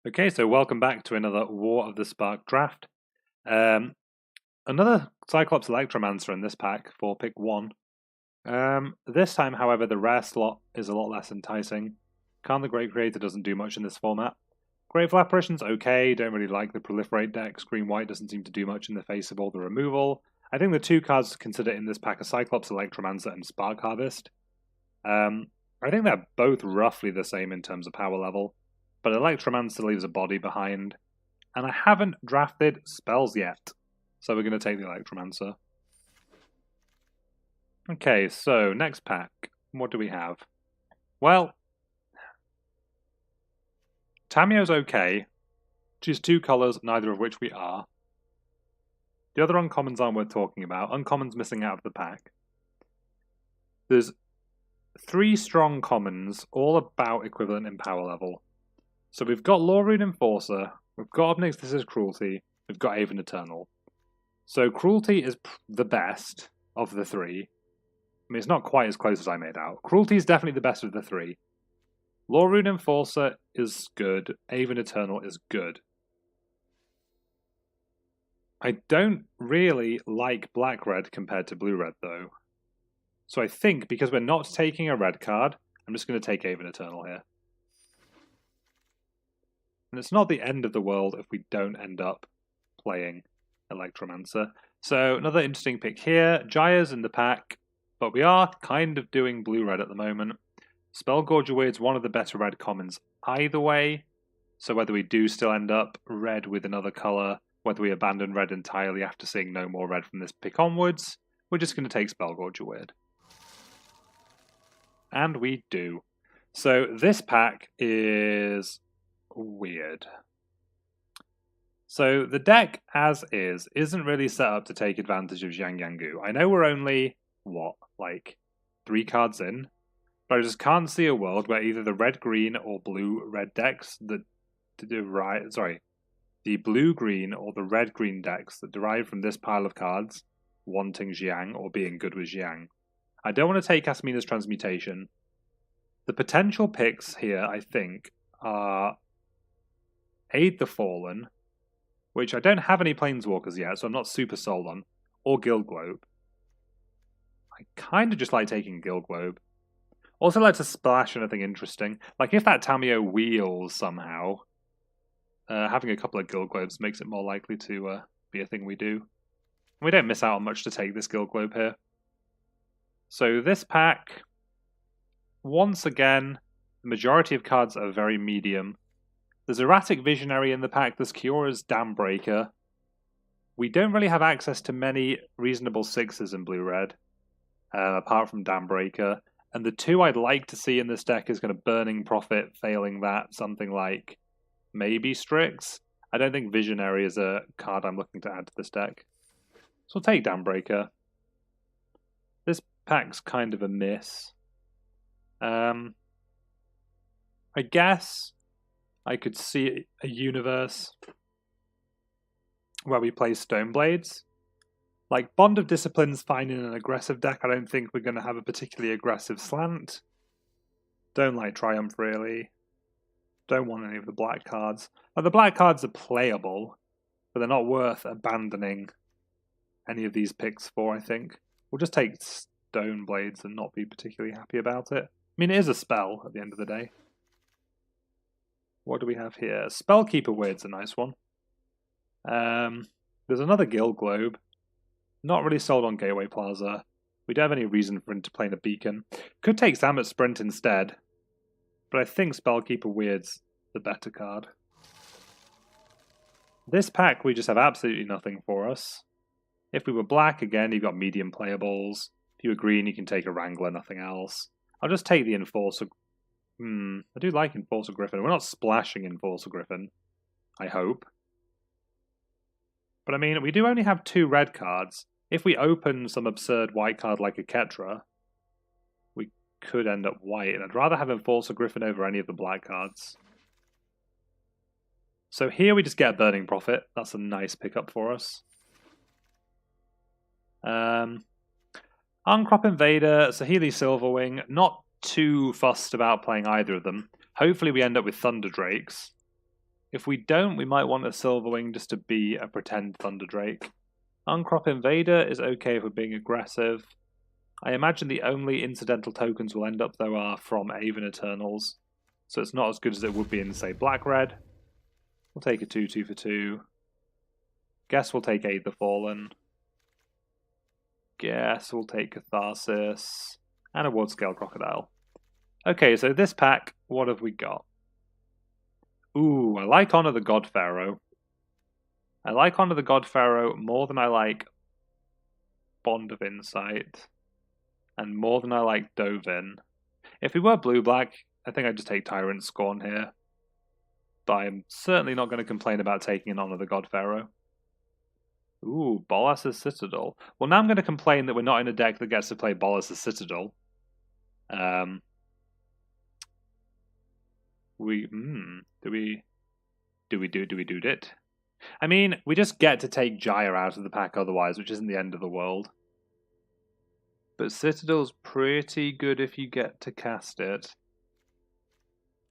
Okay, so welcome back to another War of the Spark draft. Another Cyclops Electromancer in this pack for pick 1. This time, however, the rare slot is a lot less enticing. Khan the Great Creator doesn't do much in this format. Grateful Apparition's okay, don't really like the Proliferate decks. Green-White doesn't seem to do much in the face of all the removal. I think the two cards to consider in this pack are Cyclops Electromancer and Spark Harvest. I think they're both roughly the same in terms of power level, but Electromancer leaves a body behind, and I haven't drafted spells yet, so we're going to take the Electromancer. Okay, so next pack, what do we have? Well, Tamiyo's okay. She's two colours, neither of which we are. The other uncommons aren't worth talking about. Uncommons missing out of the pack. There's 3 strong commons, all about equivalent in power level. So we've got Lawrune Enforcer, we've got Obnix's Cruelty, we've got Aven Eternal. So Cruelty is the best of the 3. I mean, it's not quite as close as I made out. Cruelty is definitely the best of the 3. Lawrune Enforcer is good, Aven Eternal is good. I don't really like black-red compared to blue-red, though. So I think, because we're not taking a red card, I'm just going to take Aven Eternal here. And it's not the end of the world if we don't end up playing Electromancer. So another interesting pick here. Jaya's in the pack, but we are kind of doing blue-red at the moment. Spellgorger Weird's one of the better red commons either way. So whether we do still end up red with another colour, whether we abandon red entirely after seeing no more red from this pick onwards, we're just going to take Spellgorger Weird. And we do. So this pack is weird. So the deck as is isn't really set up to take advantage of Jiang Yangu. I know we're only, like 3 cards in, but I just can't see a world where either the red-green or blue-red decks that derive, the blue-green or the red-green decks that derive from this pile of cards wanting Jiang or being good with Jiang. I don't want to take Asmina's Transmutation. The potential picks here, I think, are Aid the Fallen, which I don't have any Planeswalkers yet, so I'm not super sold on, or Guildglobe. I kind of just like taking Guildglobe. Also like to splash anything interesting. Like if that Tamiyo wheels somehow, having a couple of Guildglobes makes it more likely to be a thing we do. We don't miss out on much to take this Guildglobe here. So this pack, once again, the majority of cards are very medium. There's Erratic Visionary in the pack, there's Kiora's Dambreaker. We don't really have access to many reasonable 6s in blue-red, apart from Dambreaker. And the 2 I'd like to see in this deck is going to Burning Prophet, failing that, something like maybe Strix. I don't think Visionary is a card I'm looking to add to this deck. So we'll take Dambreaker. This pack's kind of a miss. I guess I could see a universe where we play Stoneblades. Like, Bond of Discipline's fine in an aggressive deck. I don't think we're going to have a particularly aggressive slant. Don't like Triumph, really. Don't want any of the black cards. The black cards are playable, but they're not worth abandoning any of these picks for, I think. We'll just take Stoneblades and not be particularly happy about it. I mean, it is a spell at the end of the day. What do we have here? Spellkeeper Weird's a nice one. There's another Guildglobe. Not really sold on Gateway Plaza. We don't have any reason for him to play in a beacon. Could take Zamet Sprint instead. But I think Spellkeeper Weird's the better card. This pack, we just have absolutely nothing for us. If we were black, again, you've got medium playables. If you were green, you can take a Wrangler, nothing else. I'll just take the Enforcer. I do like Enforcer Griffin. We're not splashing Enforcer Griffin, I hope. But I mean, we do only have 2 red cards. If we open some absurd white card like a Ketra, we could end up white. And I'd rather have Enforcer Griffin over any of the black cards. So here we just get a Burning Prophet. That's a nice pickup for us. Uncrop Invader, Saheeli Silverwing. Not too fussed about playing either of them. Hopefully we end up with Thunder Drakes. If we don't, we might want a Silverwing just to be a pretend Thunderdrake. Uncrop Invader is okay if we're being aggressive. I imagine the only incidental tokens we'll end up, though, are from Aven Eternals. So it's not as good as it would be in, say, Black-Red. We'll take a 2/2 for 2. Guess we'll take Aid the Fallen. Guess we'll take Catharsis. And a Wood-Scale Crocodile. Okay, so this pack, what have we got? Ooh, I like Honor the God Pharaoh. I like Honor the God Pharaoh more than I like Bond of Insight. And more than I like Dovin. If we were blue-black, I think I'd just take Tyrant Scorn here. But I'm certainly not going to complain about taking an Honor the God Pharaoh. Ooh, Bolas's Citadel. Well, now I'm going to complain that we're not in a deck that gets to play Bolas's Citadel. Do we do it? I mean, we just get to take Jaya out of the pack otherwise, which isn't the end of the world. But Citadel's pretty good if you get to cast it.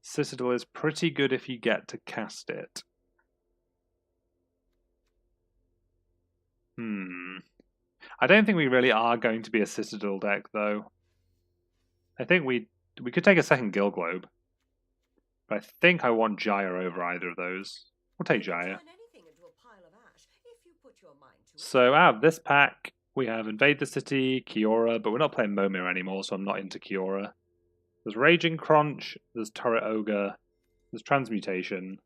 Citadel is pretty good if you get to cast it. I don't think we really are going to be a Citadel deck, though. I think we could take a second Gill Globe. But I think I want Jaya over either of those. We'll take Jaya. So out of this pack, we have Invade the City, Kiora, but we're not playing Momir anymore, so I'm not into Kiora. There's Raging Crunch, there's Turret Ogre, there's Transmutation.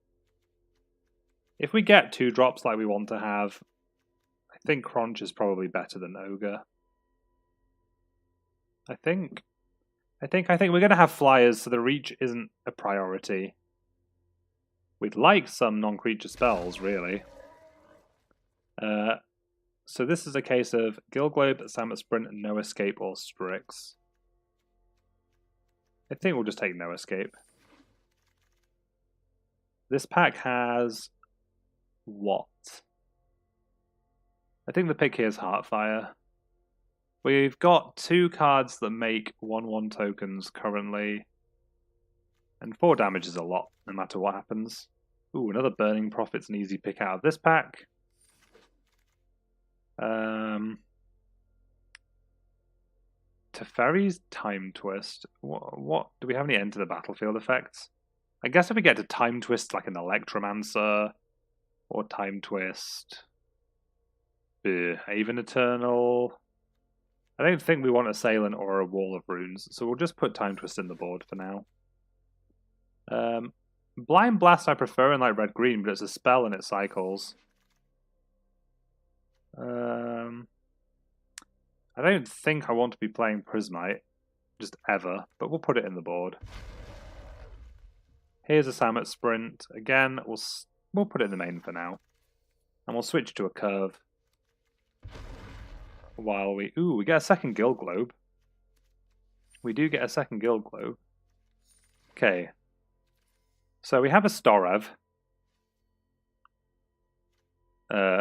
If we get 2 drops like we want to have, I think Crunch is probably better than Ogre. I think we're going to have flyers, so the reach isn't a priority. We'd like some non-creature spells, really. So this is a case of Gill Globe, Samet Sprint, No Escape, or Strix. I think we'll just take No Escape. This pack has... what? I think the pick here is Heartfire. We've got 2 cards that make 1/1 tokens currently. And 4 damage is a lot, no matter what happens. Ooh, another Burning Prophet's an easy pick out of this pack. Teferi's Time Twist. What? Do we have any Enter the Battlefield effects? I guess if we get to Time Twist like an Electromancer, or Time Twist... Aven Eternal... I don't think we want Assailant or a Wall of Runes, so we'll just put Time Twist in the board for now. Blind Blast I prefer in like red-green, but it's a spell and it cycles. I don't think I want to be playing Prismite, just ever, but we'll put it in the board. Here's a Samet Sprint. Again, we'll put it in the main for now. And we'll switch to a Curve. While we get a second Gill Globe. We do get a second Gill Globe. Okay. So we have a Storev.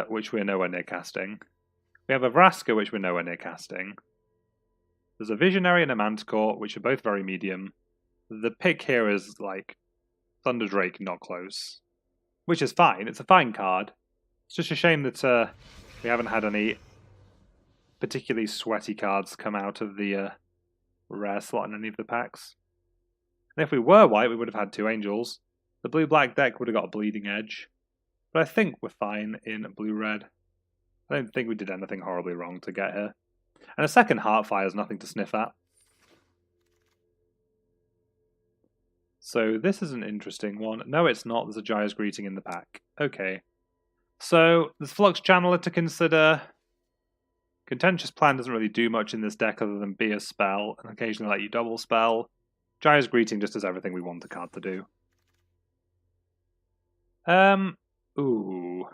Which we're nowhere near casting. We have a Vraska, which we're nowhere near casting. There's a Visionary and a Manticore, which are both very medium. The pick here is, like, Thunderdrake not close. Which is fine. It's a fine card. It's just a shame that we haven't had any particularly sweaty cards come out of the rare slot in any of the packs. And if we were white, we would have had 2 Angels. The blue-black deck would have got a Bleeding Edge. But I think we're fine in blue-red. I don't think we did anything horribly wrong to get here. And a second Heartfire is nothing to sniff at. So this is an interesting one. No, it's not. There's a Jaya's Greeting in the pack. Okay. So there's Flux Channeler to consider. Contentious Plan doesn't really do much in this deck other than be a spell and occasionally let you double spell. Jaya's Greeting just does everything we want the card to do. Ooh.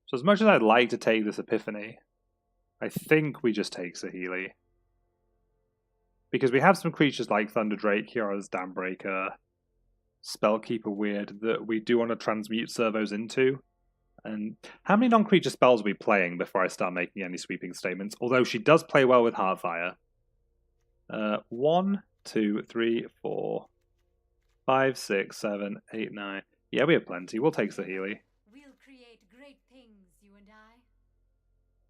So as much as I'd like to take this Epiphany, I think we just take Saheeli. Because we have some creatures like Thunderdrake, Kiara's Dambreaker, Spellkeeper Weird that we do want to transmute servos into. And how many non-creature spells are we playing before I start making any sweeping statements? Although she does play well with Heartfire. 1, 2, 3, 4. 5, 6, 7, 8, 9. Yeah, we have plenty. We'll take Saheeli. We'll create great things, you and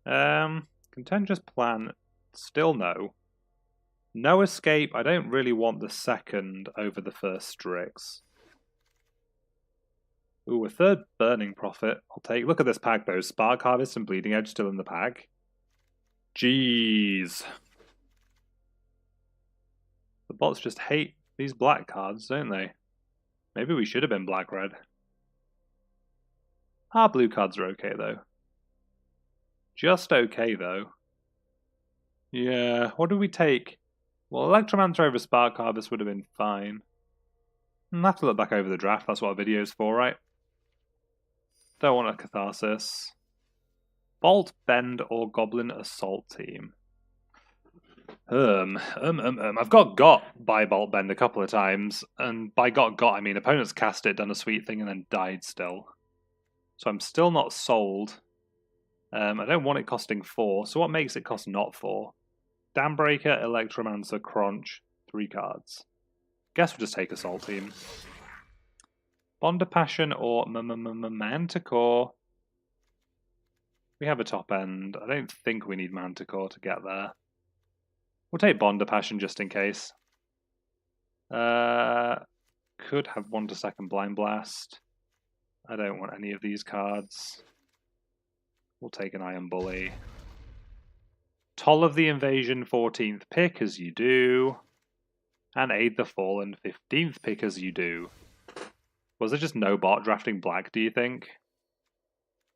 I. Contentious plan. Still no. No escape. I don't really want the second over the first Strix. Ooh, a third Burning Prophet. I'll take. Look at this pack though. Spark Harvest and Bleeding Edge still in the pack. Jeez. The bots just hate these black cards, don't they? Maybe we should have been black-red. Our blue cards are okay though. Just okay though. Yeah, what do we take? Well, Electromancer over Spark Harvest would have been fine. I'll have to look back over the draft, that's what our video's for, right? Don't want a Catharsis. Bolt, Bend, or Goblin Assault Team? I've got by Bolt Bend a couple of times, and by got, I mean opponents cast it, done a sweet thing, and then died still. So I'm still not sold. I don't want it costing 4, so what makes it cost not 4? Dambreaker, Electromancer, Crunch, 3 cards. Guess we'll just take Assault Team. Bond of Passion or Manticore. We have a top end. I don't think we need Manticore to get there. We'll take Bond of Passion just in case. Could have 1 to 2nd Blind Blast. I don't want any of these cards. We'll take an Iron Bully. Toll of the Invasion, 14th pick as you do. And Aid the Fallen, 15th pick as you do. Was there just no bot drafting black, do you think?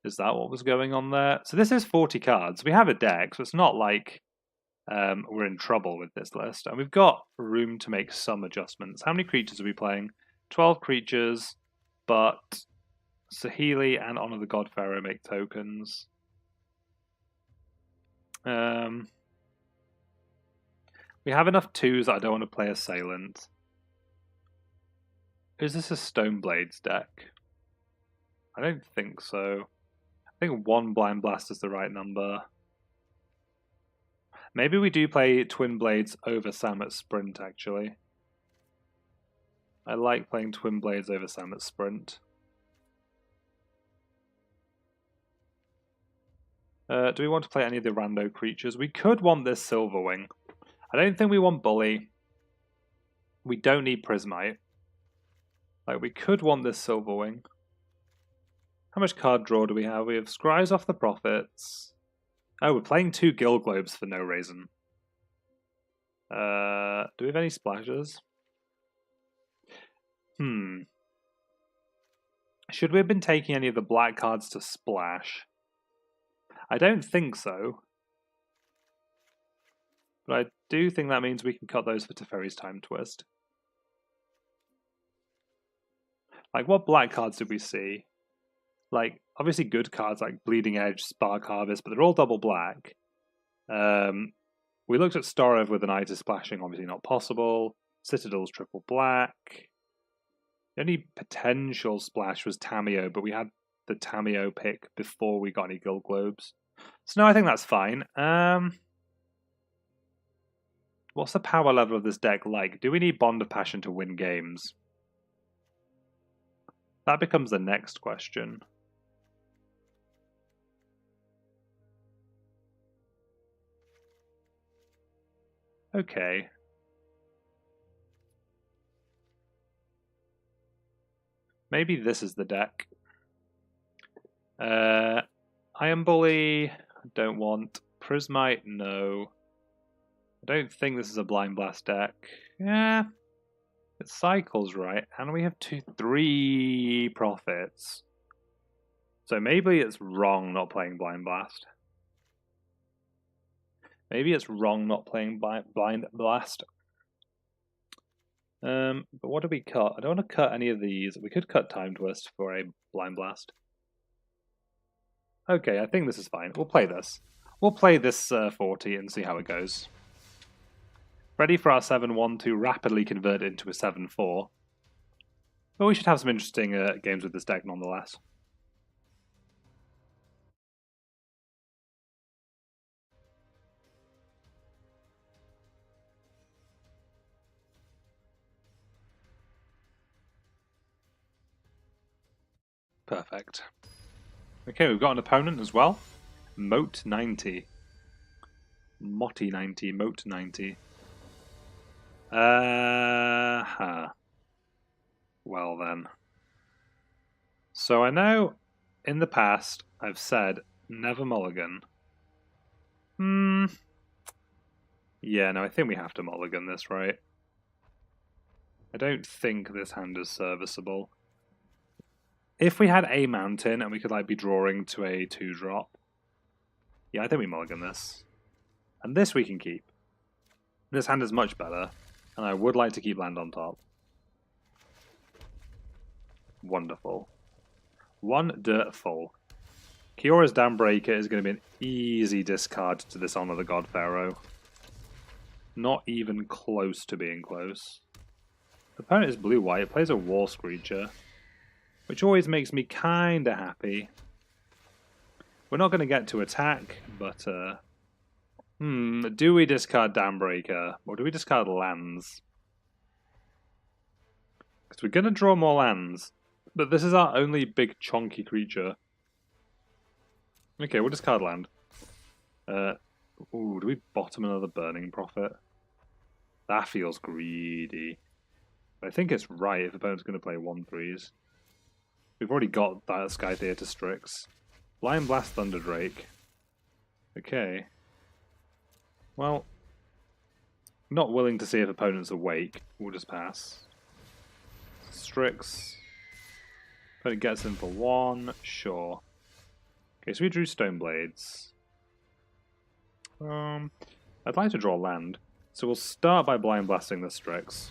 Is that what was going on there? So this is 40 cards. We have a deck, so it's not like we're in trouble with this list. And we've got room to make some adjustments. How many creatures are we playing? 12 creatures, but Saheeli and Honor the God Pharaoh make tokens. We have enough 2s that I don't want to play Assailant. Is this a Stoneblades deck? I don't think so. I think 1 Blind Blast is the right number. Maybe we do play Twin Blades over Samet Sprint, actually. I like playing Twin Blades over Samet Sprint. Do we want to play any of the rando creatures? We could want this Silverwing. I don't think we want Bully. We don't need Prismite. Like, we could want this Silverwing. How much card draw do we have? We have Scries off the Prophets. Oh, we're playing 2 Guild Globes for no reason. Do we have any splashes? Should we have been taking any of the black cards to splash? I don't think so. But I do think that means we can cut those for Teferi's Time Twist. Like, what black cards did we see? Like, obviously good cards like Bleeding Edge, Spark Harvest, but they're all double black. We looked at Storov with an Eye to Splashing, obviously not possible. Citadel's triple black. The only potential splash was Tamiyo, but we had the Tamiyo pick before we got any Guild Globes. So no, I think that's fine. What's the power level of this deck like? Do we need Bond of Passion to win games? That becomes the next question. Okay. Maybe this is the deck. Iron Bully, don't want. Prismite, no. I don't think this is a Blind Blast deck. Yeah, it cycles right, and we have 3 Prophets. So maybe it's wrong not playing Blind Blast. Maybe it's wrong not playing Blind Blast. But what do we cut? I don't want to cut any of these. We could cut Time Twist for a Blind Blast. Okay, I think this is fine. We'll play this. We'll play this 40 and see how it goes. Ready for our 7-1 to rapidly convert it into a 7-4. But we should have some interesting games with this deck nonetheless. Perfect. Okay, we've got an opponent as well. Moat 90. Motti 90, Moat 90. Well then. So I know in the past I've said never mulligan. Yeah, no, I think we have to mulligan this, right? I don't think this hand is serviceable. If we had a mountain and we could like be drawing to a 2-drop, yeah, I think we mulligan this. And this we can keep. This hand is much better, and I would like to keep land on top. Wonderful. Wonderful. Kiora's Dambreaker is going to be an easy discard to this Honor the God Pharaoh. Not even close to being close. The opponent is blue-white, plays a Wall Screecher, which always makes me kinda happy. We're not going to get to attack, but do we discard Dambreaker, or do we discard lands? Because we're going to draw more lands, but this is our only big chonky creature. Okay, we'll discard land. Do we bottom another Burning Prophet? That feels greedy. But I think it's right if the opponent's going to play 1/3s. We've already got that Sky Theater Strix. Lion Blast Thunder Drake. Okay. Well, not willing to see if opponent's awake. We'll just pass. Strix. Opponent gets in for 1. Sure. Okay, so we drew Stoneblades. I'd like to draw land. So we'll start by Blind Blasting the Strix.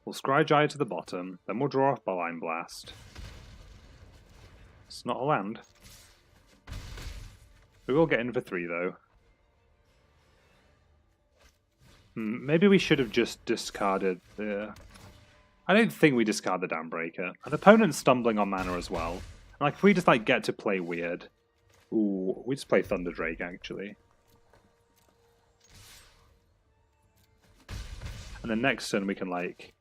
We'll Scry Gyre to the bottom, then we'll draw off Blind Blast. It's not a land. We will get in for 3 though. Maybe we should have just discarded the... I don't think we discard the Dambreaker. An opponent's stumbling on mana as well. And like if we just like get to play weird. Ooh, we just play Thunder Drake actually. And then next turn we can like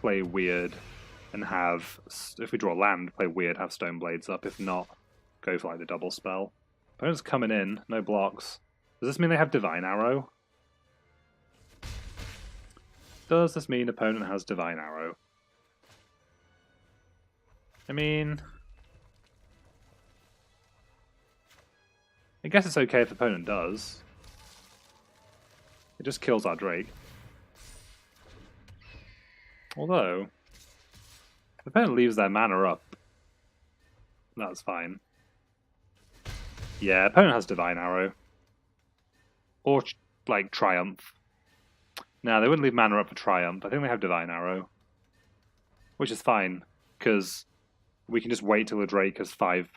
play weird and have, if we draw land, play weird, have Stoneblades up. If not, go for like the double spell. Opponent's coming in, no blocks. Does this mean they have Divine Arrow? Does this mean opponent has Divine Arrow? I mean... I guess it's okay if opponent does. It just kills our Drake. Although, if opponent leaves their mana up, that's fine. Yeah, opponent has Divine Arrow. Or, like, Triumph. No, they wouldn't leave mana up for Triumph. I think they have Divine Arrow. Which is fine, because we can just wait till the Drake has 5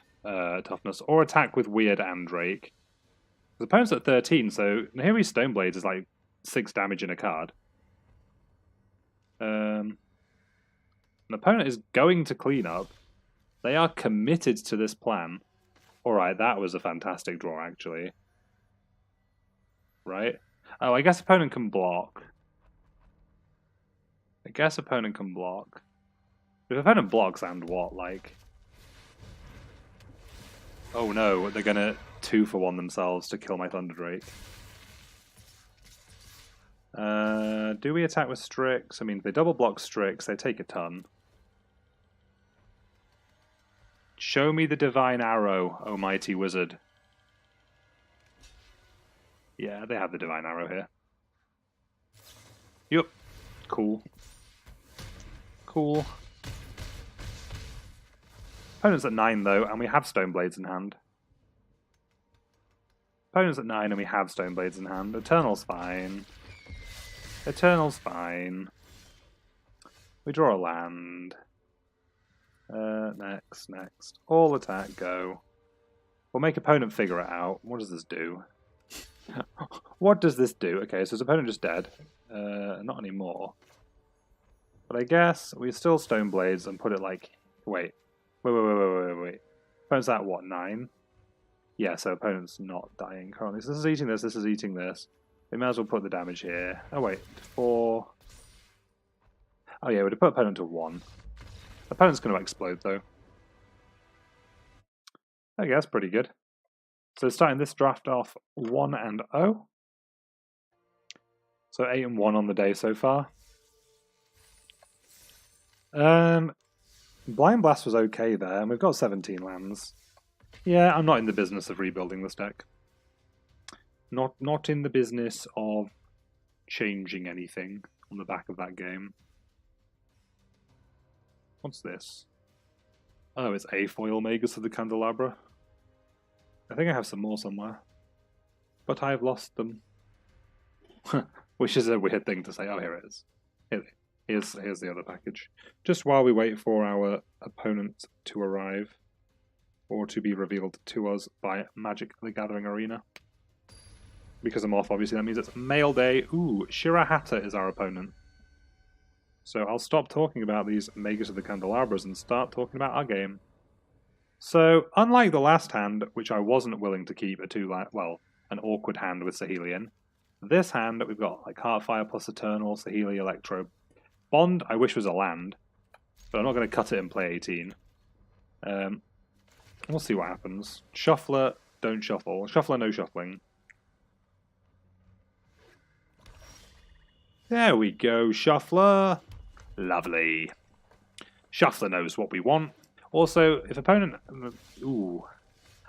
toughness, or attack with Weird and Drake. The opponent's at 13, so Nahiri's Stoneblades is like 6 damage in a card. An opponent is going to clean up. They are committed to this plan. Alright, that was a fantastic draw, actually. Right? Oh, I guess opponent can block. If opponent blocks and what, like... Oh no, they're gonna 2-for-1 themselves to kill my Thunder Drake. Do we attack with Strix? I mean, if they double block Strix, they take a ton. Show me the Divine Arrow, O mighty wizard. Yeah, they have the Divine Arrow here. Yup. Cool. Cool. Opponent's at 9 though, and we have Stoneblades in hand. Opponent's at 9 and we have Stoneblades in hand. Eternal's fine. Eternal's fine. We draw a land. Next. All attack, go. We'll make opponent figure it out. What does this do? What does this do? Okay, so his opponent just dead. Not anymore. But I guess we still Stoneblades and put it like... Wait. Opponent's at what, 9? Yeah, so opponent's not dying currently. So this is eating this, this is eating this. We may as well put the damage here. Oh wait, 4... Oh yeah, we'd have put opponent to 1. Opponent's going to explode, though. Okay, that's pretty good. So starting this draft off 1-0. So 8-1 on the day so far. Blind Blast was okay there, and we've got 17 lands. Yeah, I'm not in the business of rebuilding this deck. Not in the business of changing anything on the back of that game. What's this? Oh, it's A-foil Magus of the Candelabra. I think I have some more somewhere. But I've lost them. Which is a weird thing to say. Oh, here it is. Here's the other package. Just while we wait for our opponent to arrive, or to be revealed to us by Magic the Gathering Arena. Because I'm off, obviously, that means it's mail day. Ooh, Shirahata is our opponent. So I'll stop talking about these Magus of the Candelabras and start talking about our game. So, unlike the last hand, which I wasn't willing to keep an awkward hand with Saheeli, this hand, we've got like Heartfire plus Eternal, Saheeli, Electro. Bond, I wish was a land, but I'm not going to cut it and play 18. We'll see what happens. Shuffler, don't shuffle. Shuffler, no shuffling. There we go, Shuffler. Lovely. Shuffler knows what we want. Also, if opponent... Ooh.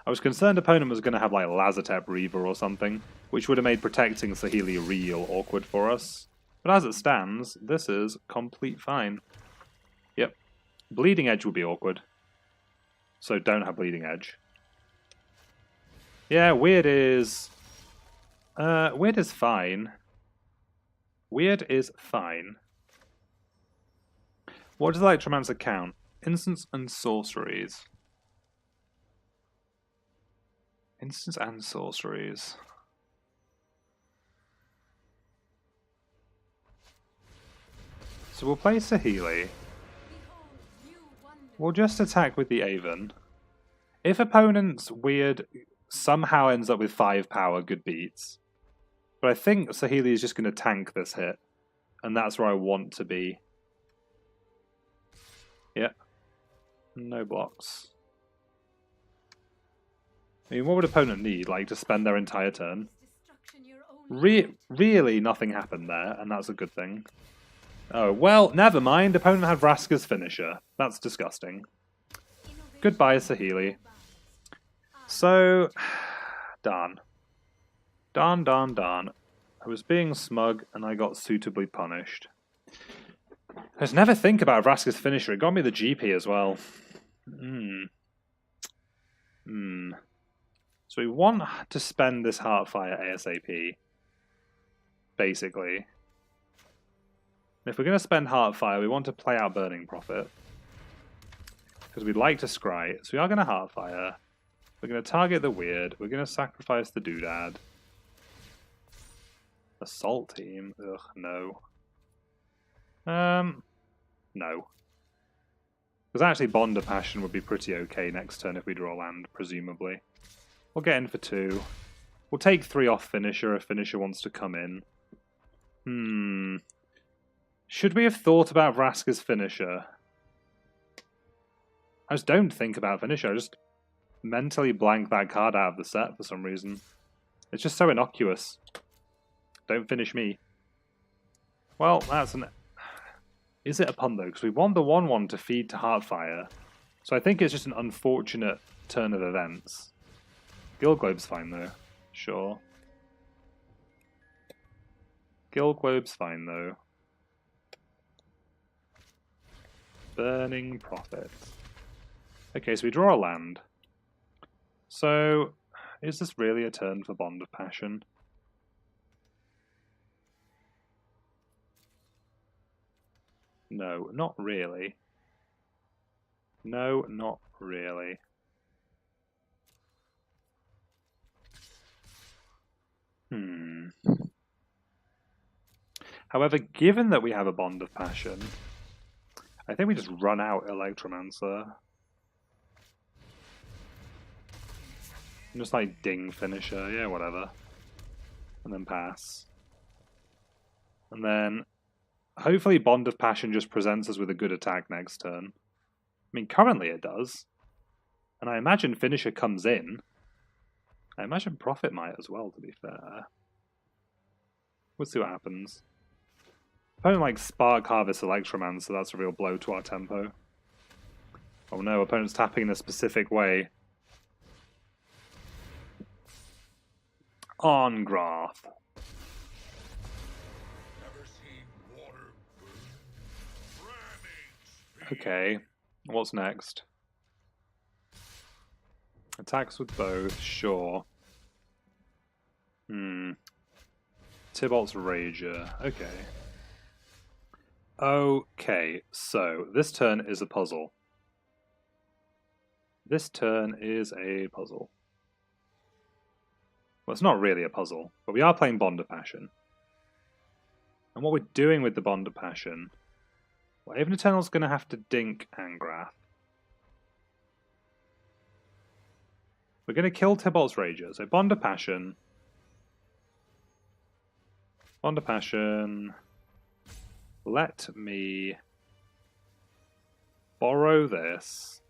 I was concerned opponent was going to have like Lazotep Reaver or something, which would have made protecting Saheeli real awkward for us. But as it stands, this is complete fine. Yep. Bleeding Edge would be awkward. So don't have Bleeding Edge. Yeah, Weird is... Weird is fine. Weird is fine. What does Electromancer count? Instants and sorceries. Instants and sorceries. So we'll play Saheeli. We'll just attack with the Aven. If opponent's Weird somehow ends up with 5 power, good beats. But I think Saheeli is just going to tank this hit. And that's where I want to be. Yep. No blocks. I mean, what would opponent need? Like, to spend their entire turn? Really, nothing happened there, and that's a good thing. Oh, well, never mind. Opponent had Vraska's Finisher. That's disgusting. Goodbye, Saheeli. So, darn. Darn. I was being smug, and I got suitably punished. I just never think about Vraska's Finisher. It got me the GP as well. So we want to spend this Heartfire ASAP. Basically. And if we're going to spend Heartfire, we want to play out Burning Prophet. Because we'd like to scry. So we are going to Heartfire. We're going to target the Weird. We're going to sacrifice the Doodad. Assault Team? Ugh, no. No. Because actually Bond of Passion would be pretty okay next turn if we draw land, presumably. We'll get in for 2. We'll take 3 off Finisher if Finisher wants to come in. Should we have thought about Vraska's Finisher? I just don't think about Finisher. I just mentally blank that card out of the set for some reason. It's just so innocuous. Don't finish me. Well, that's an... Is it a pun, though? Because we want the 1-1 to feed to Heartfire. So I think it's just an unfortunate turn of events. Guildglobe's fine, though. Sure. Guildglobe's fine, though. Burning Prophet. Okay, so we draw a land. So, is this really a turn for Bond of Passion? No, not really. No, not really. However, given that we have a Bond of Passion, I think we just run out Electromancer. And just like ding Finisher, yeah, whatever. And then pass. And then hopefully Bond of Passion just presents us with a good attack next turn. mean, currently it does. And I imagine Finisher comes in. I imagine Prophet might as well, to be fair. We'll see what happens. Opponent like Spark Harvest Electroman, so that's a real blow to our tempo. Oh no, opponent's tapping in a specific way. On Graph. Okay, what's next? Attacks with both, sure. Tybalt's Rager, okay. Okay, so this turn is a puzzle. This turn is a puzzle. Well, it's not really a puzzle, but we are playing Bond of Passion. And what we're doing with the Bond of Passion... Well, Aven Eternal's going to have to dink Angrath. We're going to kill Tybalt's Rager. So Bond of Passion. Bond of Passion. Let me borrow this.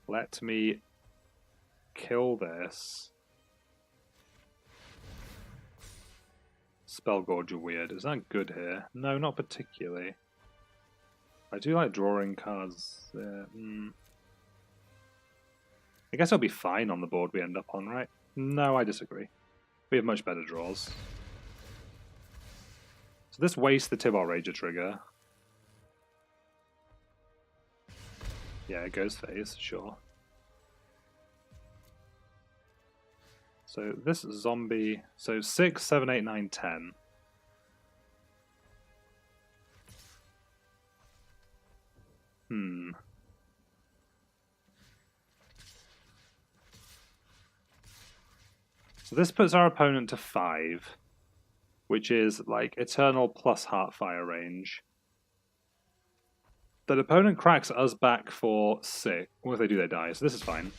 Let me kill this. Spellgorge are weird. Is that good here? No, not particularly. I do like drawing cards. I guess it'll be fine on the board we end up on, right? No, I disagree. We have much better draws. So this wastes the Tibalt Rager trigger. Yeah, it goes phase, sure. So this zombie... So 6, 7, 8, 9, 10. So this puts our opponent to 5, which is like Eternal plus Heartfire range. The opponent cracks us back for 6. What if they do? They die. So this is fine.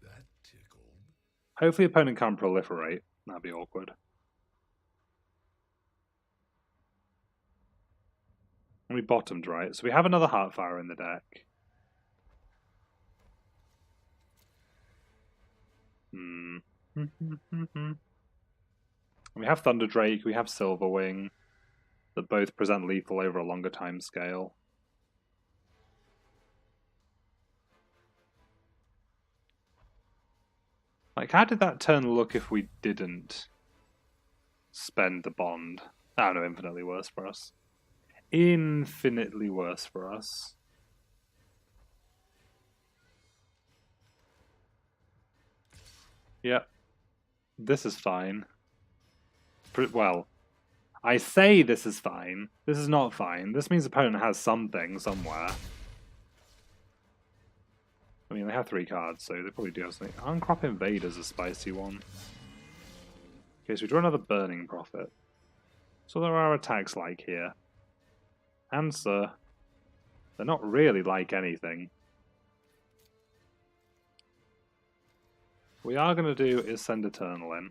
That tickled. Hopefully, opponent can't proliferate. That'd be awkward. And we bottomed, right? So we have another Heartfire in the deck. We have Thunder Drake, we have Silverwing, that both present lethal over a longer time scale. Like, how did that turn look if we didn't spend the bond? I don't know, infinitely worse for us. Infinitely worse for us. Yep. This is fine. Well, I say this is fine. This is not fine. This means the opponent has something somewhere. I mean, they have 3 cards, so they probably do have something. Uncrop Invader's a spicy one. Okay, so we draw another Burning Prophet. So there are attacks like here. Answer. They're not really like anything. What we are going to do is send Eternal in.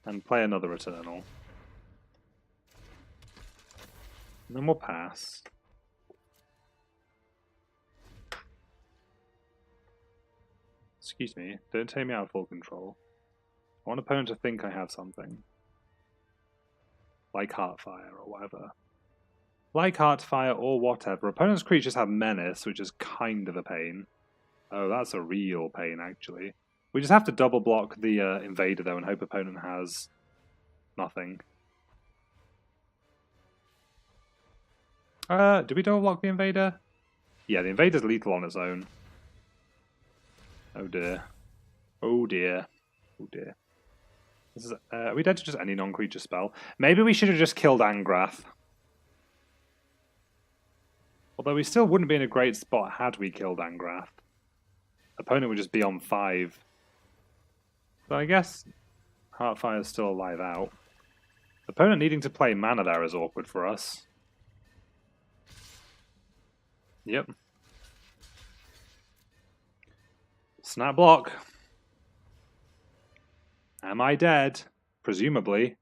And play another Eternal. And then we'll pass. Excuse me, don't take me out of full control. I want opponent to think I have something. Like Heartfire or whatever. Like Heartfire or whatever. Opponent's creatures have Menace, which is kind of a pain. Oh, that's a real pain, actually. We just have to double block the Invader, though, and hope opponent has nothing. Do we double block the Invader? Yeah, the Invader's lethal on its own. Oh dear. Oh dear. Oh dear. This is, are we dead to just any non-creature spell? Maybe we should have just killed Angrath. Although we still wouldn't be in a great spot had we killed Angrath. Opponent would just be on 5. So I guess Heartfire is still alive out. Opponent needing to play mana there is awkward for us. Yep. Snap block. Am I dead? Presumably.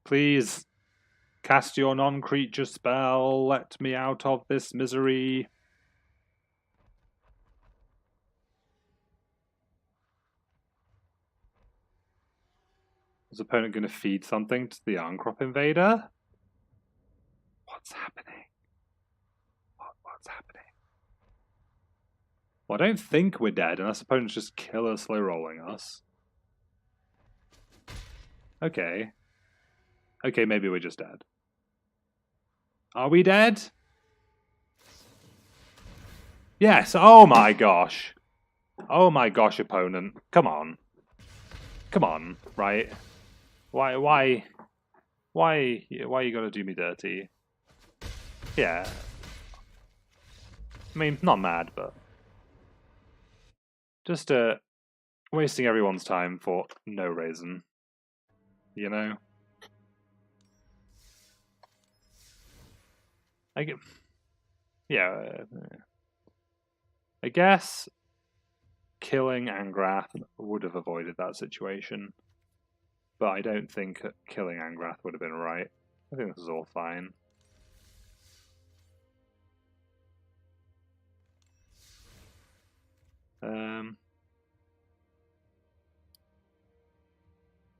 Please cast your non-creature spell. Let me out of this misery. Is the opponent going to feed something to the Arncrop Invader? What's happening? What's happening? Well, I don't think we're dead unless opponents just killer slow rolling us. Okay. Okay, maybe we're just dead. Are we dead? Yes. Oh my gosh. Oh my gosh, opponent. Come on. Come on, right? Why you gotta do me dirty? Yeah. I mean, not mad, but just wasting everyone's time for no reason. You know? I guess killing Angrath would have avoided that situation, but I don't think killing Angrath would have been right. I think this is all fine.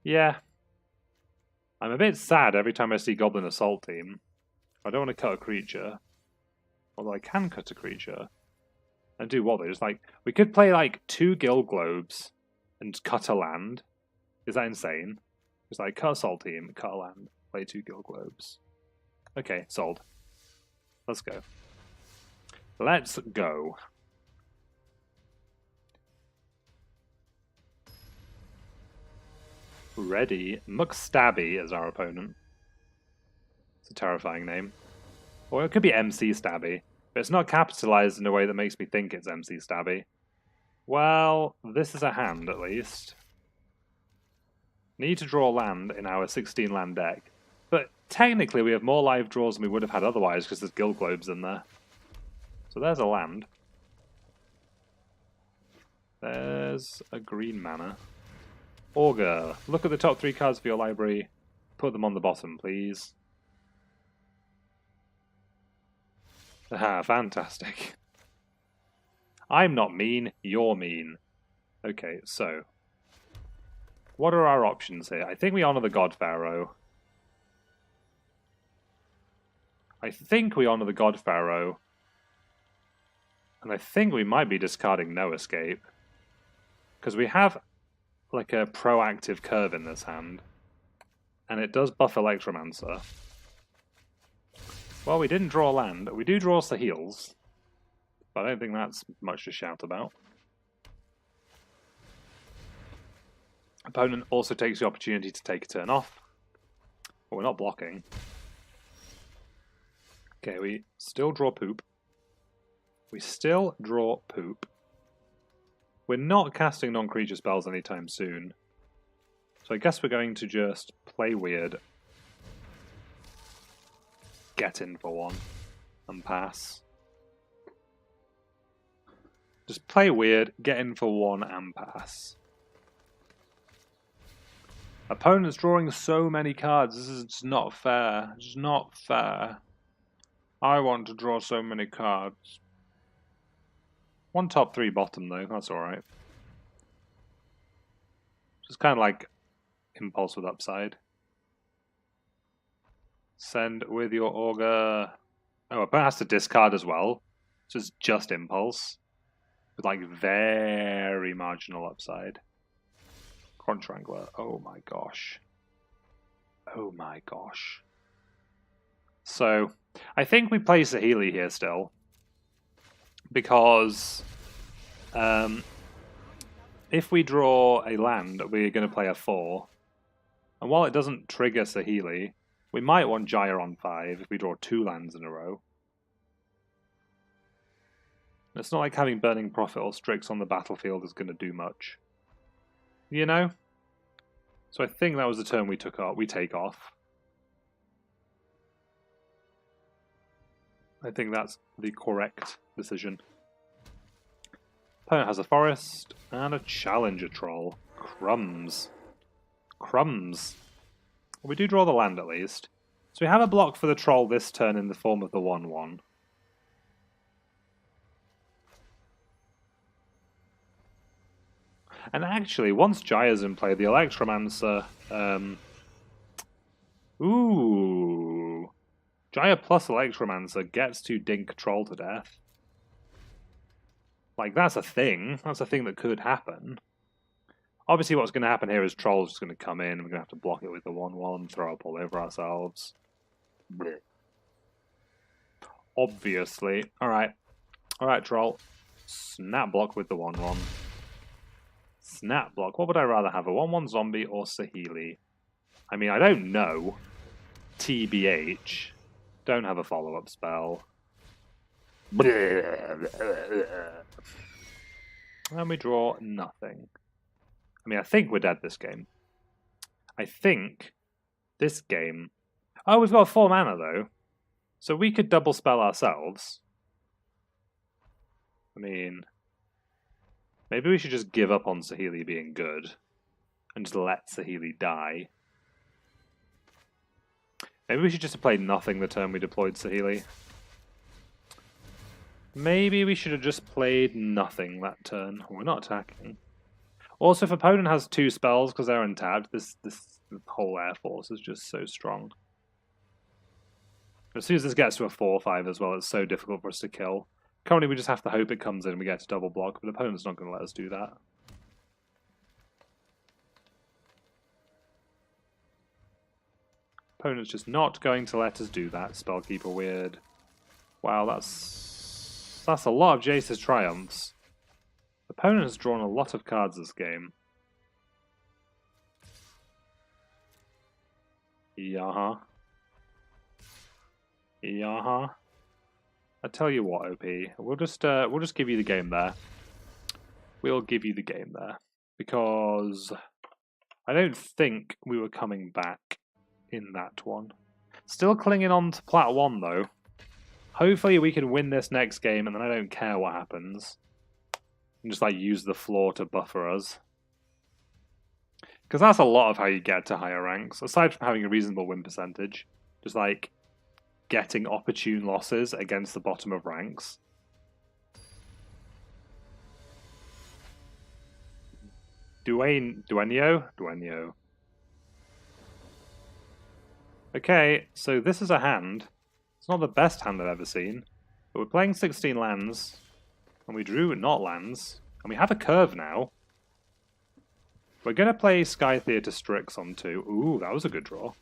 Yeah. I'm a bit sad every time I see Goblin Assault Team. I don't want to cut a creature. Although I can cut a creature. And do what? Just like, we could play like 2 Guild Globes and cut a land. Is that insane? Just like cut Assault Team, cut a land, play 2 Guild Globes. Okay, sold. Let's go. Let's go. Ready. Muckstabby is our opponent. It's a terrifying name. Or it could be MC Stabby. But it's not capitalized in a way that makes me think it's MC Stabby. Well, this is a hand at least. Need to draw land in our 16 land deck. But technically we have more live draws than we would have had otherwise because there's Guild Globes in there. So there's a land. There's a green mana. Augur. Look at the top 3 cards for your library. Put them on the bottom, please. Ah, fantastic. I'm not mean, you're mean. Okay, so. What are our options here? I think we honor the God Pharaoh. And I think we might be discarding No Escape. Because we have like a proactive curve in this hand. And it does buff Electromancer. Well, we didn't draw land. We do draw Sahils. But I don't think that's much to shout about. Opponent also takes the opportunity to take a turn off. But we're not blocking. Okay, we still draw poop. We're not casting non-creature spells anytime soon. So I guess we're going to just play weird. Get in for one. And pass. Just play weird, get in for one, and pass. Opponent's drawing so many cards. This is just not fair. It's not fair. I want to draw so many cards. 1 top 3 bottom though, that's alright. Just kind of like Impulse with upside. Send with your Augur. Oh, opponent has to discard as well. So it's just Impulse. With like very marginal upside. Quadrangler. Oh my gosh. Oh my gosh. So, I think we play Saheeli here still. Because if we draw a land, we're going to play a 4. And while it doesn't trigger Saheeli, we might want Jaya on 5 if we draw 2 lands in a row. It's not like having Burning Prophet or Strix on the battlefield is going to do much. You know? So I think that was the turn we take off. I think that's the correct decision. Opponent has a forest and a challenger troll. Crumbs. Crumbs. Well, we do draw the land at least. So we have a block for the troll this turn in the form of the 1/1. And actually, once Jaya's in play, the Electromancer... Ooh. Jaya plus Electromancer gets to dink troll to death. Like, that's a thing. That's a thing that could happen. Obviously, what's going to happen here is Troll's just going to come in. We're going to have to block it with the 1/1 and throw up all over ourselves. Blech. Obviously. Alright. Alright, Troll. Snap block with the 1/1. Snap block. What would I rather have? A 1/1 zombie or Saheeli? I mean, I don't know. TBH. Don't have a follow-up spell. And we draw nothing. I mean, I think we're dead this game. I think this game... Oh, we've got 4 mana, though. So we could double spell ourselves. I mean... Maybe we should just give up on Saheeli being good. And just let Saheeli die. Maybe we should just have played nothing the turn we deployed Saheeli. Maybe we should have just played nothing that turn. We're not attacking. Also, if opponent has 2 spells because they're untapped, this whole Air Force is just so strong. As soon as this gets to a 4/5 as well, it's so difficult for us to kill. Currently, we just have to hope it comes in and we get to double block, but opponent's not going to let us do that. Opponent's just not going to let us do that. Spellkeeper weird. Wow, that's a lot of Jace's Triumphs. Opponent has drawn a lot of cards this game. Yaha. Yaha. I tell you what, OP, we'll just give you the game there. We'll give you the game there because I don't think we were coming back in that one. Still clinging on to Plat 1 though. Hopefully we can win this next game and then I don't care what happens. And just like use the floor to buffer us. Because that's a lot of how you get to higher ranks, aside from having a reasonable win percentage. Just like getting opportune losses against the bottom of ranks. Duenyo. Okay, so this is a hand. It's not the best hand I've ever seen, but we're playing 16 lands, and we drew not lands, and we have a curve now. We're going to play Sky Theatre Strix on 2. Ooh, that was a good draw.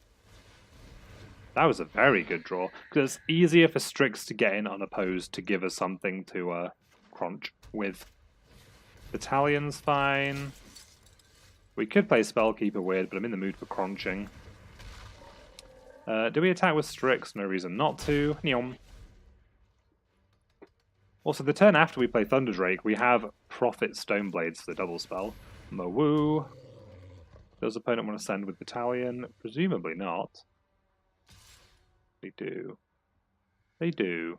That was a very good draw, because it's easier for Strix to get in unopposed to give us something to crunch with. Battalion's fine. We could play Spellkeeper weird, but I'm in the mood for crunching. Do we attack with Strix? No reason not to. Nyom. Also, the turn after we play Thunderdrake, we have Prophet Stoneblades for the double spell. Mawoo. Does opponent want to send with Battalion? Presumably not. They do. They do.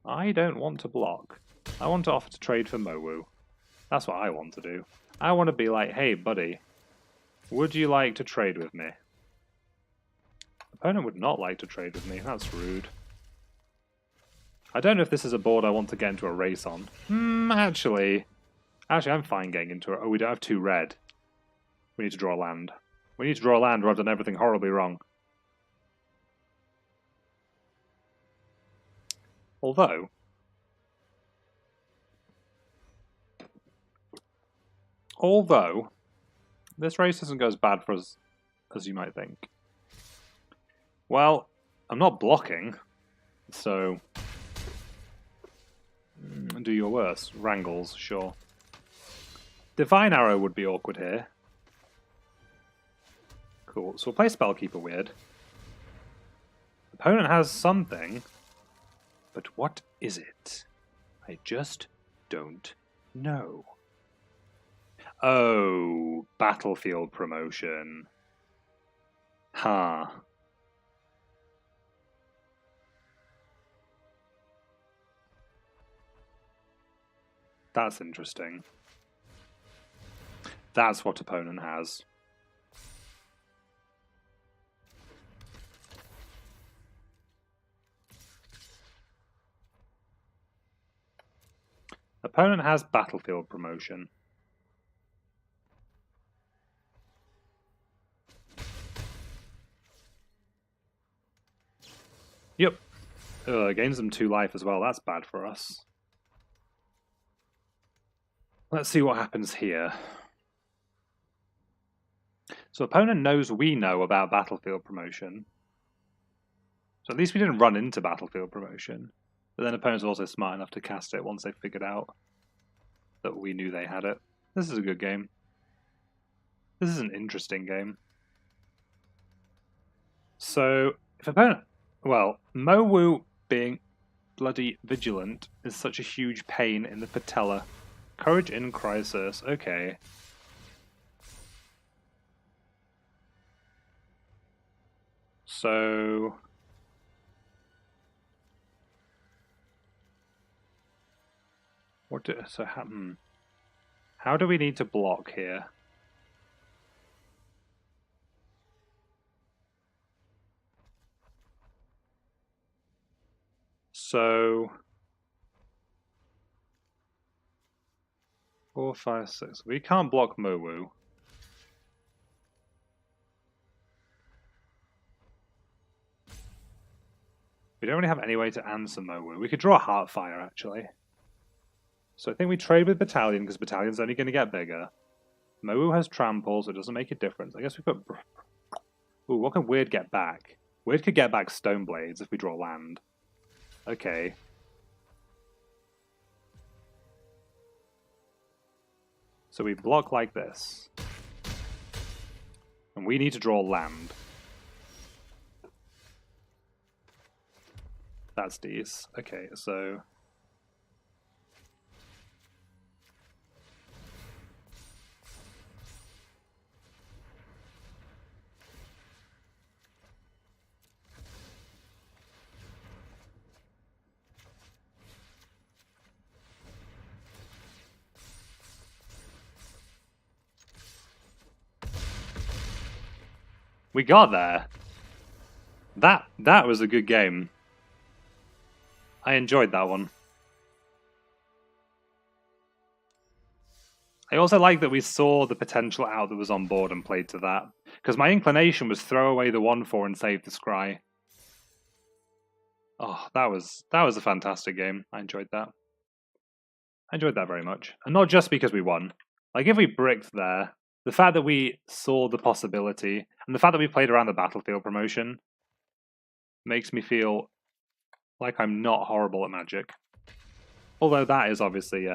I don't want to block. I want to offer to trade for Mawoo. That's what I want to do. I want to be like, hey buddy, would you like to trade with me? Opponent would not like to trade with me. That's rude. I don't know if this is a board I want to get into a race on. Actually, I'm fine getting into it. Oh, we don't have 2 red. We need to draw land. We need to draw land or I've done everything horribly wrong. Although, this race doesn't go as bad for us as you might think. Well, I'm not blocking, so do your worst. Wrangles, sure. Divine Arrow would be awkward here. Cool, so we'll play Spellkeeper weird. Opponent has something, but what is it? I just don't know. Oh, Battlefield promotion. Huh. That's interesting. That's what opponent has. Opponent has battlefield promotion. Yep. Gains them 2 life as well. That's bad for us. Let's see what happens here. So opponent knows we know about battlefield promotion. So at least we didn't run into battlefield promotion. But then opponents are also smart enough to cast it once they figured out that we knew they had it. This is a good game. This is an interesting game. So, if opponent... Well, Mowu being bloody vigilant is such a huge pain in the patella. Courage in crisis. Okay. So... How do we need to block here? So 4, 5, 6. We can't block Mowu. We don't really have any way to answer Mowu. We could draw Heartfire actually. So I think we trade with Battalion because Battalion's only going to get bigger. Mowu has Trample, so it doesn't make a difference. I guess we put... Ooh, what can Weird get back? Weird could get back Stoneblades if we draw land. Okay. So we block like this. And we need to draw land. That's these. Okay, so... We got there. That was a good game. I enjoyed that one. I also like that we saw the potential out that was on board and played to that. Because my inclination was throw away the 1/4 and save the scry. Oh, that was a fantastic game. I enjoyed that. I enjoyed that very much. And not just because we won. Like, if we bricked there, the fact that we saw the possibility, and the fact that we played around the battlefield promotion, makes me feel like I'm not horrible at Magic. Although that is obviously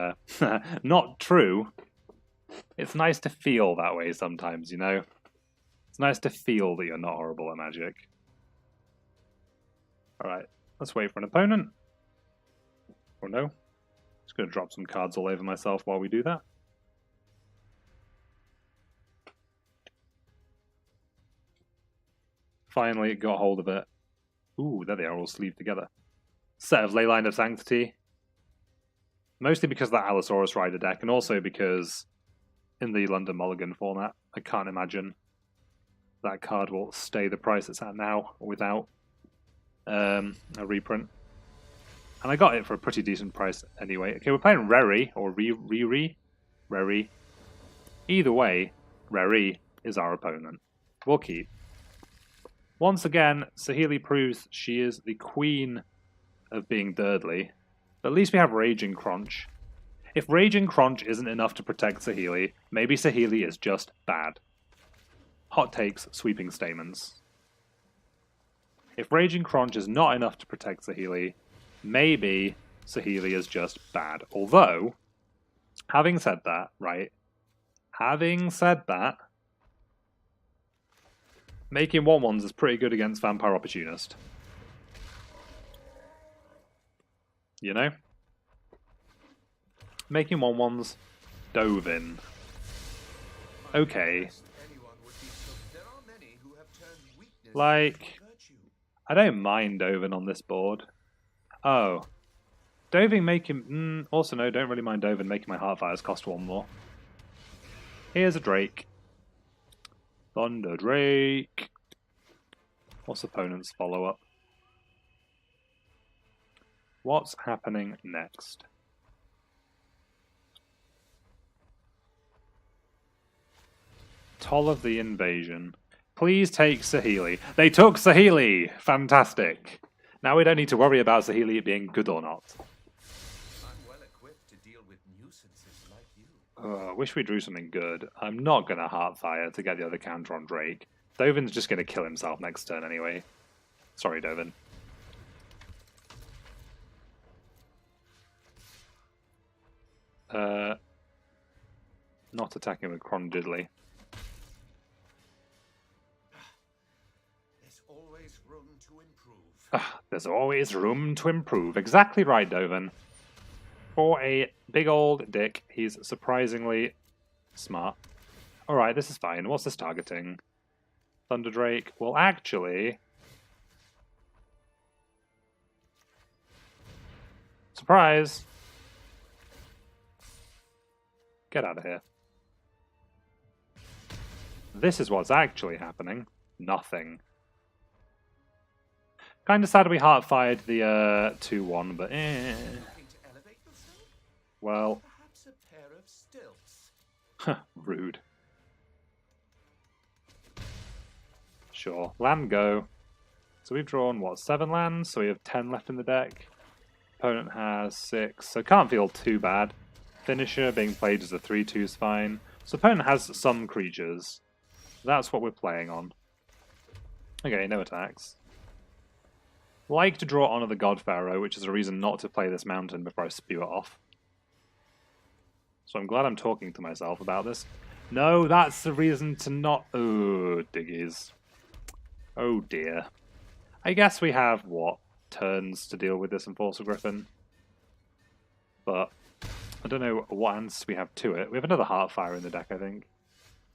not true. It's nice to feel that way sometimes, you know? It's nice to feel that you're not horrible at Magic. Alright, let's wait for an opponent. Or no. Just going to drop some cards all over myself while we do that. Finally got hold of it. Ooh, there they are all sleeved together. Set of Leyline of Sanctity. Mostly because of that Allosaurus Rider deck, and also because in the London Mulligan format, I can't imagine that card will stay the price it's at now without a reprint. And I got it for a pretty decent price anyway. Okay, we're playing Reri, or Riri. Reri. Either way, Reri is our opponent. We'll keep. Once again, Saheeli proves she is the queen of being Thirdly. But at least we have Raging Crunch. If Raging Crunch isn't enough to protect Saheeli, maybe Saheeli is just bad. Hot takes, sweeping stamens. If Raging Crunch is not enough to protect Saheeli, maybe Saheeli is just bad. Although, having said that, right? Having said that, making 1/1s is pretty good against Vampire Opportunist. You know? Making 1/1s, Dovin. Okay. Like, I don't mind Dovin on this board. Oh. Doving making... also, no, don't really mind Dovin making my Heartfires cost 1 more. Here's a Drake. Thunder Drake. What's opponent's follow-up? What's happening next? Toll of the Invasion. Please take Saheeli. They took Saheeli! Fantastic. Now we don't need to worry about Saheeli being good or not. I'm well equipped to deal with nuisances like you. I wish we drew something good. I'm not going to Heartfire to get the other counter on Drake. Dovin's just going to kill himself next turn anyway. Sorry, Dovin. Not attacking with Cron Diddley. There's always room to improve. There's always room to improve. Exactly right, Dovin. For a big old dick, he's surprisingly smart. Alright, this is fine. What's this targeting? Thunder Drake. Well, actually... surprise! Get out of here. This is what's actually happening. Nothing. Kinda sad we Heartfired the 2-1, but eh. Looking to elevate yourself? Well, Perhaps a pair of stilts. rude. Sure. Land go. So we've drawn, what, 7 lands? So we have 10 left in the deck. Opponent has 6, so can't feel too bad. Finisher being played as a 3-2 is fine. So opponent has some creatures. That's what we're playing on. Okay, no attacks. Like to draw Honor the God Pharaoh, which is a reason not to play this mountain before I spew it off. So I'm glad I'm talking to myself about this. No, that's the reason to not... oh, diggies. Oh dear. I guess we have, what, turns to deal with this Enforcer Griffin? But I don't know what answers we have to it. We have another Heartfire in the deck, I think.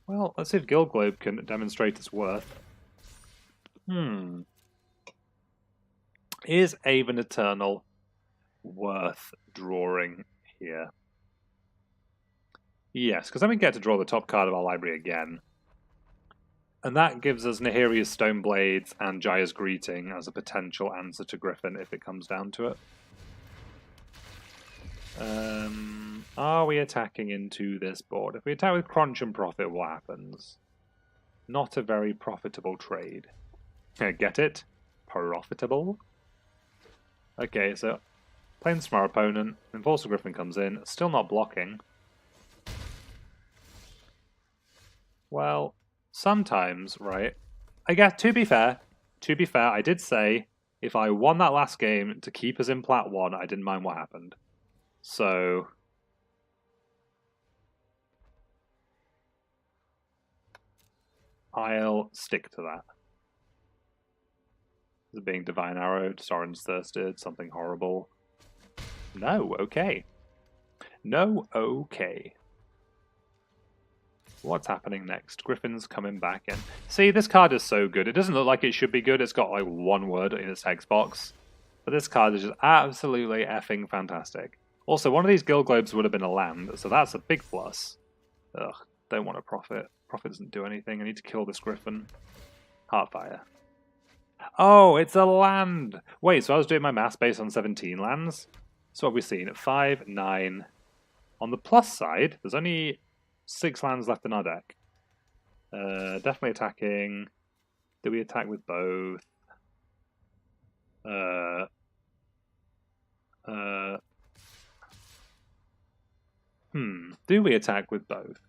Well, let's see if Guild Globe can demonstrate its worth. Is Aven Eternal worth drawing here? Yes, because then we get to draw the top card of our library again. And that gives us Nahiria's Stoneblades and Jaya's Greeting as a potential answer to Griffin if it comes down to it. Are we attacking into this board? If we attack with Crunch and Profit, what happens? Not a very profitable trade. Get it? Profitable? Okay, so playing smart opponent, Enforcer Griffin comes in, still not blocking. Well, sometimes, right? I guess, to be fair, I did say if I won that last game to keep us in Plat 1, I didn't mind what happened. So... I'll stick to that. Is it being Divine Arrowed? Sorin's Thirsted? Something horrible? No, okay. No, okay. What's happening next? Griffin's coming back in. See, this card is so good. It doesn't look like it should be good. It's got like 1 word in its text box. But this card is just absolutely effing fantastic. Also, one of these Guild Globes would have been a land, so that's a big plus. Ugh, don't want to Profit. Profit doesn't do anything. I need to kill this Griffin. Heartfire. Oh, it's a land! Wait, so I was doing my maths based on 17 lands? So what have we seen? 5, 9. On the plus side, there's only 6 lands left in our deck. Definitely attacking. Do we attack with both? Do we attack with both?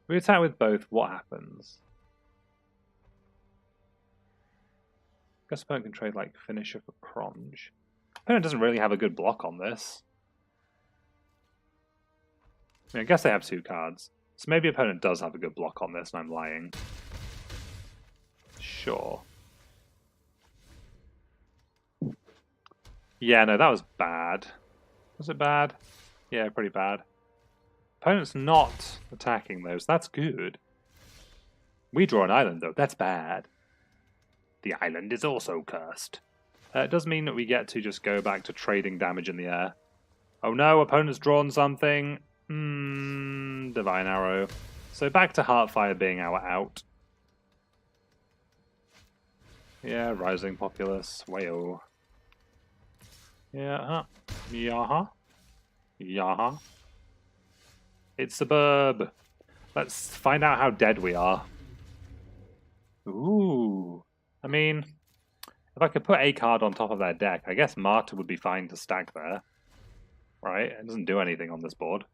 If we attack with both, what happens? Guess opponent can trade like Finisher for Cronge. Opponent doesn't really have a good block on this. I guess they have 2 cards. So maybe opponent does have a good block on this and I'm lying. Sure. Yeah, no, that was bad. Was it bad? Yeah, pretty bad. Opponent's not attacking those. That's good. We draw an island, though. That's bad. The island is also cursed. It does mean that we get to just go back to trading damage in the air. Oh no, opponent's drawn something. Divine Arrow. So back to Heartfire being our out. Yeah, Rising Populace. Wayo. Yeah, Yaha. Yaha. It's Suburb. Let's find out how dead we are. Ooh. I mean, if I could put a card on top of their deck, I guess Martyr would be fine to stack there. Right? It doesn't do anything on this board.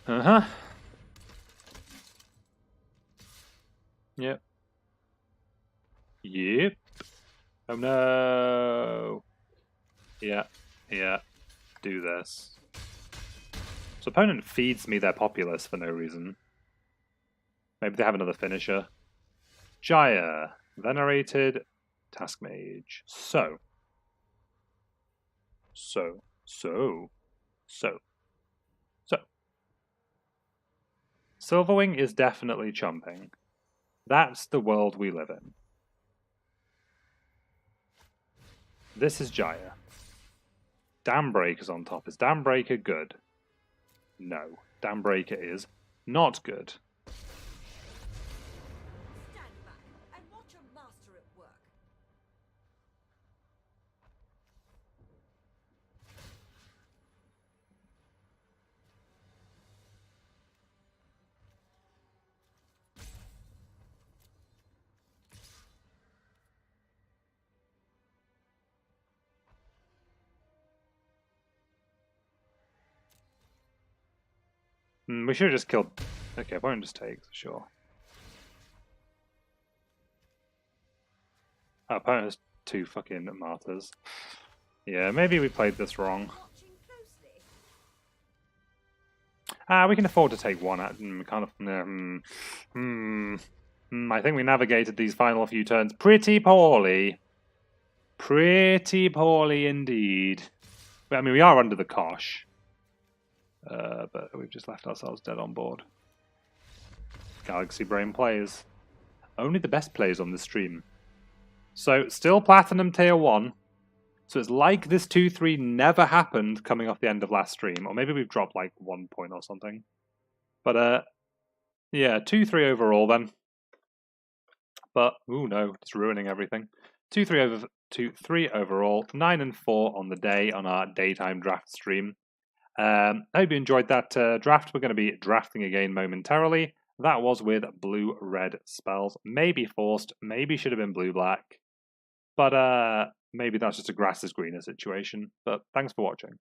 Uh-huh. Yep. Yep. Oh no. Yeah. Yeah. Do this. So opponent feeds me their Populace for no reason. Maybe they have another finisher. Jaya. Venerated. Task Mage. So. Silverwing is definitely chumping. That's the world we live in. This is Jaya. Dambreaker's on top. Is Dambreaker good? No. Dambreaker is not good. Stand back and watch your master at work. We should have just killed... Okay, opponent just takes, sure. Oh, opponent has 2 fucking Martyrs. Yeah, maybe we played this wrong. Watching closely. We can afford to take 1 out. I think we navigated these final few turns pretty poorly. Pretty poorly indeed. I mean, we are under the cosh. But we've just left ourselves dead on board. Galaxy Brain plays. Only the best plays on the stream. So, still Platinum Tier 1. So it's like this 2-3 never happened coming off the end of last stream. Or maybe we've dropped like 1 point or something. But, yeah, 2-3 overall then. But, ooh no, it's ruining everything. 2-3 overall. 9-4 on the day on our daytime draft stream. I hope you enjoyed that draft. We're going to be drafting again momentarily. That was with blue-red spells. Maybe forced, maybe should have been blue-black. But maybe that's just a grass is greener situation. But thanks for watching.